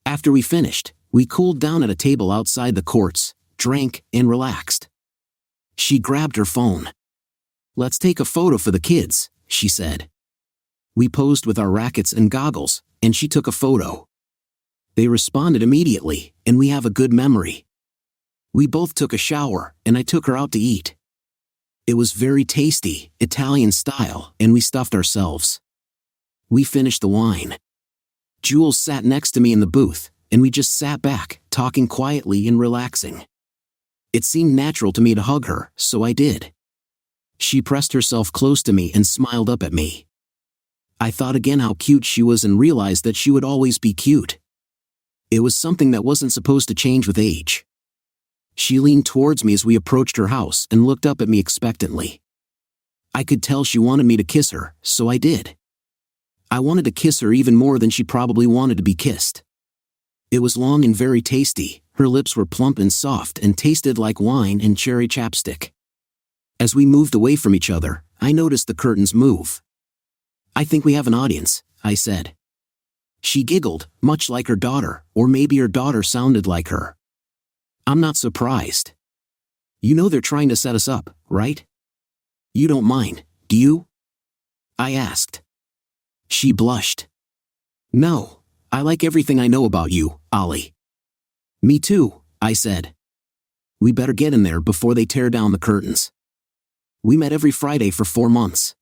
After we finished, we cooled down at a table outside the courts, drank, and relaxed. She grabbed her phone. "Let's take a photo for the kids," she said. We posed with our rackets and goggles, and she took a photo. They responded immediately, and we have a good memory. We both took a shower, and I took her out to eat. It was very tasty, Italian style, and we stuffed ourselves. We finished the wine. Jules sat next to me in the booth, and we just sat back, talking quietly and relaxing. It seemed natural to me to hug her, so I did. She pressed herself close to me and smiled up at me. I thought again how cute she was and realized that she would always be cute. It was something that wasn't supposed to change with age. She leaned towards me as we approached her house and looked up at me expectantly. I could tell she wanted me to kiss her, so I did. I wanted to kiss her even more than she probably wanted to be kissed. It was long and very tasty. Her lips were plump and soft and tasted like wine and cherry chapstick. As we moved away from each other, I noticed the curtains move. "I think we have an audience," I said. She giggled, much like her daughter, or maybe her daughter sounded like her. "I'm not surprised. You know they're trying to set us up, right? You don't mind, do you?" I asked. She blushed. "No, I like everything I know about you, Ollie." "Me too," I said. "We better get in there before they tear down the curtains." We met every Friday for 4 months.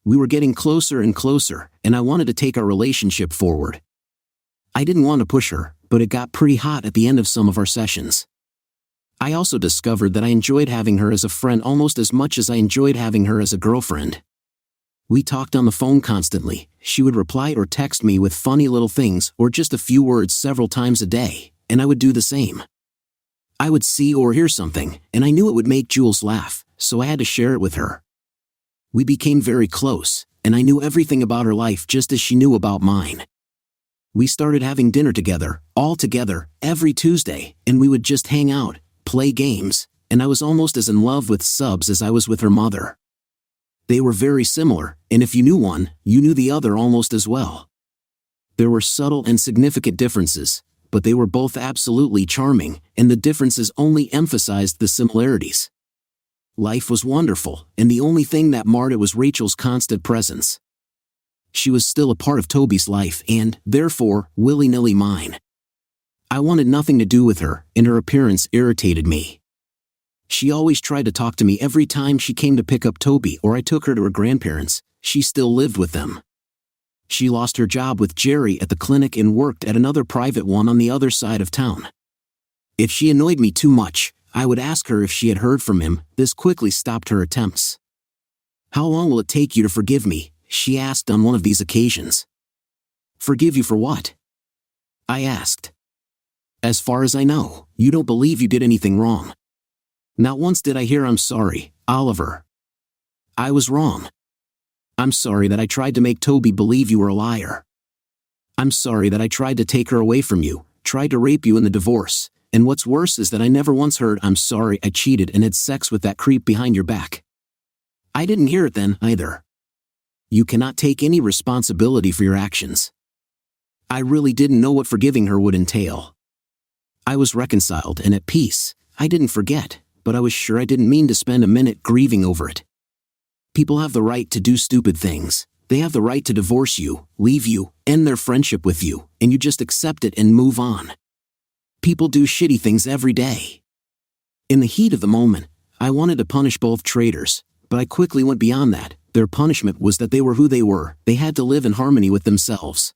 We were getting closer and closer, and I wanted to take our relationship forward. I didn't want to push her, but it got pretty hot at the end of some of our sessions. I also discovered that I enjoyed having her as a friend almost as much as I enjoyed having her as a girlfriend. We talked on the phone constantly. She would reply or text me with funny little things or just a few words several times a day, and I would do the same. I would see or hear something, and I knew it would make Jules laugh, so I had to share it with her. We became very close, and I knew everything about her life just as she knew about mine. We started having dinner together, all together, every Tuesday, and we would just hang out, play games, and I was almost as in love with Subs as I was with her mother. They were very similar, and if you knew one, you knew the other almost as well. There were subtle and significant differences, but they were both absolutely charming, and the differences only emphasized the similarities. Life was wonderful, and the only thing that marred it was Rachel's constant presence. She was still a part of Toby's life and, therefore, willy-nilly mine. I wanted nothing to do with her, and her appearance irritated me. She always tried to talk to me every time she came to pick up Toby or I took her to her grandparents. She still lived with them. She lost her job with Jerry at the clinic and worked at another private one on the other side of town. If she annoyed me too much, I would ask her if she had heard from him. This quickly stopped her attempts. "How long will it take you to forgive me?" she asked on one of these occasions. "Forgive you for what?" I asked. "As far as I know, you don't believe you did anything wrong." "Not once did I hear 'I'm sorry, Oliver. I was wrong. I'm sorry that I tried to make Toby believe you were a liar. I'm sorry that I tried to take her away from you, tried to rape you in the divorce. And what's worse is that I never once heard 'I'm sorry I cheated and had sex with that creep behind your back.' I didn't hear it then, either. You cannot take any responsibility for your actions." I really didn't know what forgiving her would entail. I was reconciled and at peace. I didn't forget, but I was sure I didn't mean to spend a minute grieving over it. People have the right to do stupid things. They have the right to divorce you, leave you, end their friendship with you, and you just accept it and move on. People do shitty things every day. In the heat of the moment, I wanted to punish both traitors, but I quickly went beyond that. Their punishment was that they were who they were. They had to live in harmony with themselves.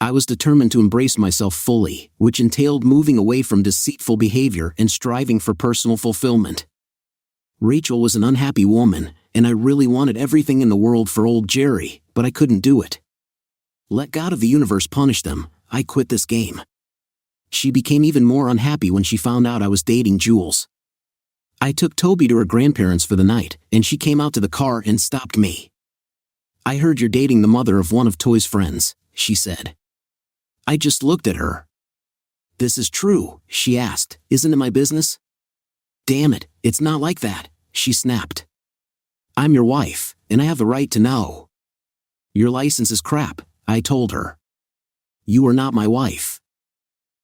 I was determined to embrace myself fully, which entailed moving away from deceitful behavior and striving for personal fulfillment. Rachel was an unhappy woman, and I really wanted everything in the world for old Jerry, but I couldn't do it. Let God of the universe punish them. I quit this game. She became even more unhappy when she found out I was dating Jules. I took Toby to her grandparents for the night, and she came out to the car and stopped me. "I heard you're dating the mother of one of Toy's friends," she said. I just looked at her. "This is true?" she asked. "Isn't it my business?" "Damn it, it's not like that," she snapped. "I'm your wife, and I have the right to know." "Your license is crap," I told her. "You are not my wife.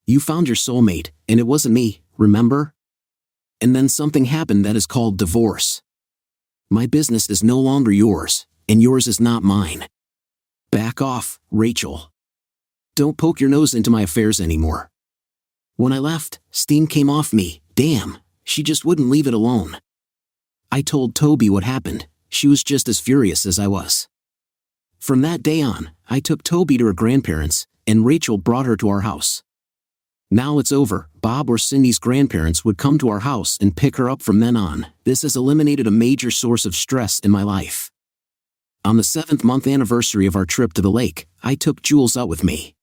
You found your soulmate, and it wasn't me, remember? And then something happened that is called divorce. My business is no longer yours, and yours is not mine. Back off, Rachel. Don't poke your nose into my affairs anymore. When I left, steam came off me. Damn, she just wouldn't leave it alone. I told Toby what happened. She was just as furious as I was. From that day on, I took Toby to her grandparents, and Rachel brought her to our house. Now it's over. Bob or Cindy's grandparents would come to our house and pick her up from then on. This has eliminated a major source of stress in my life. On the 7th-month anniversary of our trip to the lake, I took Jules out with me.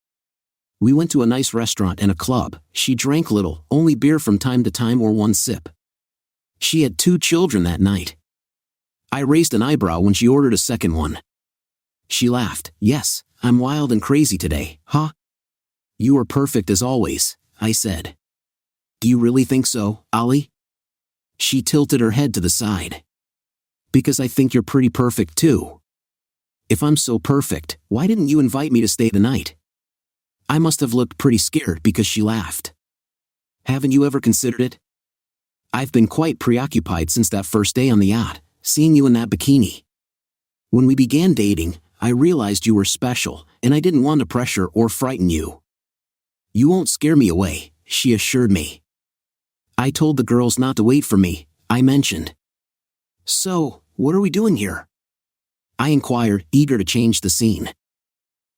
We went to a nice restaurant and a club. She drank little, only beer from time to time or one sip. She had 2 children that night. I raised an eyebrow when she ordered a second one. She laughed. Yes, I'm wild and crazy today, huh? You are perfect as always, I said. Do you really think so, Ollie? She tilted her head to the side. Because I think you're pretty perfect too. If I'm so perfect, why didn't you invite me to stay the night? I must have looked pretty scared because she laughed. Haven't you ever considered it? I've been quite preoccupied since that first day on the yacht, seeing you in that bikini. When we began dating, I realized you were special, and I didn't want to pressure or frighten you. You won't scare me away, she assured me. I told the girls not to wait for me, I mentioned. So, what are we doing here? I inquired, eager to change the scene.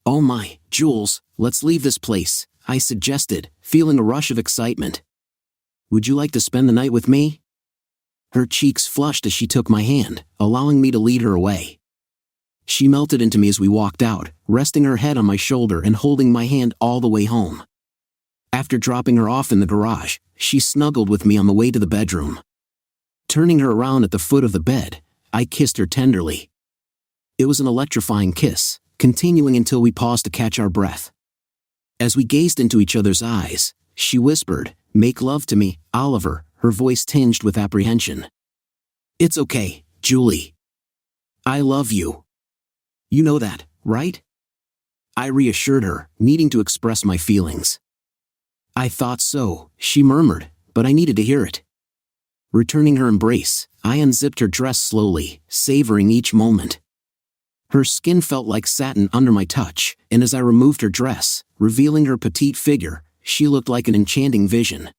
Oh my, Jules, let's leave this place, I suggested, feeling a rush of excitement. Would you like to spend the night with me? Her cheeks flushed as she took my hand, allowing me to lead her away. She melted into me as we walked out, resting her head on my shoulder and holding my hand all the way home. After dropping her off in the garage, she snuggled with me on the way to the bedroom. Turning her around at the foot of the bed, I kissed her tenderly. It was an electrifying kiss, continuing until we paused to catch our breath. As we gazed into each other's eyes, she whispered, "Make love to me, Oliver," her voice tinged with apprehension. It's okay, Julie. I love you. You know that, right? I reassured her, needing to express my feelings. I thought so, she murmured, but I needed to hear it. Returning her embrace, I unzipped her dress slowly, savoring each moment. Her skin felt like satin under my touch, and as I removed her dress, revealing her petite figure, she looked like an enchanting vision.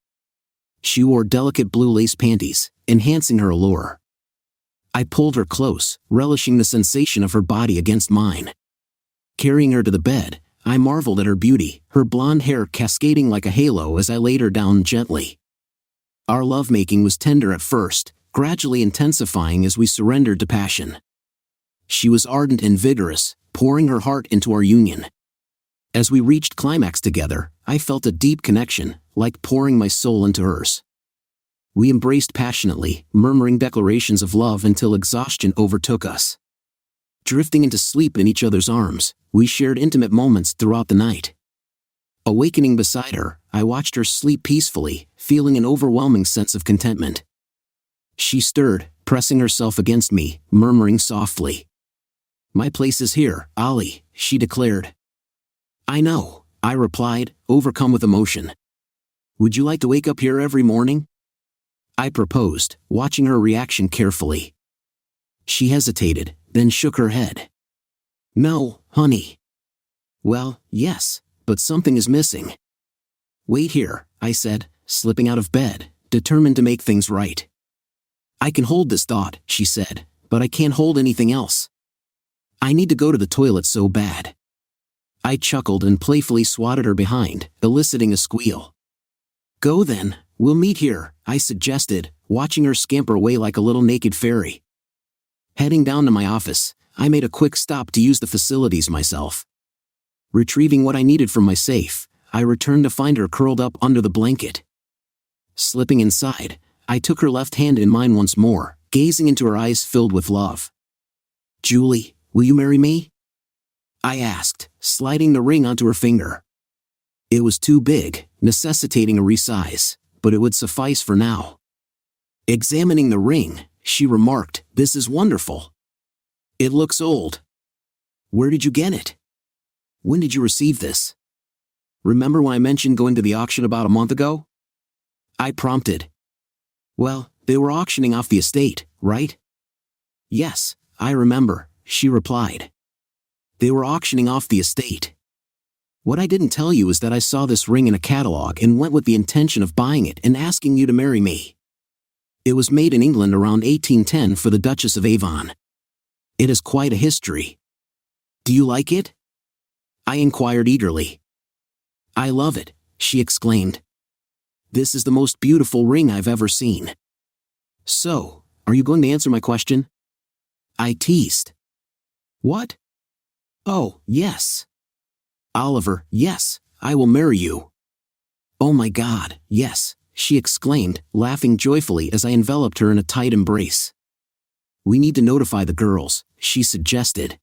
She wore delicate blue lace panties, enhancing her allure. I pulled her close, relishing the sensation of her body against mine. Carrying her to the bed, I marveled at her beauty, her blonde hair cascading like a halo as I laid her down gently. Our lovemaking was tender at first, gradually intensifying as we surrendered to passion. She was ardent and vigorous, pouring her heart into our union. As we reached climax together, I felt a deep connection, like pouring my soul into hers. We embraced passionately, murmuring declarations of love until exhaustion overtook us. Drifting into sleep in each other's arms, we shared intimate moments throughout the night. Awakening beside her, I watched her sleep peacefully, feeling an overwhelming sense of contentment. She stirred, pressing herself against me, murmuring softly. My place is here, Ollie, she declared. I know, I replied, overcome with emotion. Would you like to wake up here every morning? I proposed, watching her reaction carefully. She hesitated, then shook her head. No, honey. Well, yes, but something is missing. Wait here, I said, slipping out of bed, determined to make things right. I can hold this thought, she said, but I can't hold anything else. I need to go to the toilet so bad. I chuckled and playfully swatted her behind, eliciting a squeal. Go then, we'll meet here, I suggested, watching her scamper away like a little naked fairy. Heading down to my office, I made a quick stop to use the facilities myself. Retrieving what I needed from my safe, I returned to find her curled up under the blanket. Slipping inside, I took her left hand in mine once more, gazing into her eyes filled with love. Julie, will you marry me? I asked, sliding the ring onto her finger. It was too big, necessitating a resize, but it would suffice for now. Examining the ring, she remarked, "This is wonderful. It looks old. Where did you get it? When did you receive this? Remember when I mentioned going to the auction about a month ago?" I prompted. Well, they were auctioning off the estate, right? Yes, I remember, she replied. They were auctioning off the estate. What I didn't tell you is that I saw this ring in a catalog and went with the intention of buying it and asking you to marry me. It was made in England around 1810 for the Duchess of Avon. It has quite a history. Do you like it? I inquired eagerly. I love it, she exclaimed. This is the most beautiful ring I've ever seen. So, are you going to answer my question? I teased. What? Oh, yes. Oliver, yes, I will marry you. Oh my God, yes, she exclaimed, laughing joyfully as I enveloped her in a tight embrace. We need to notify the girls, she suggested.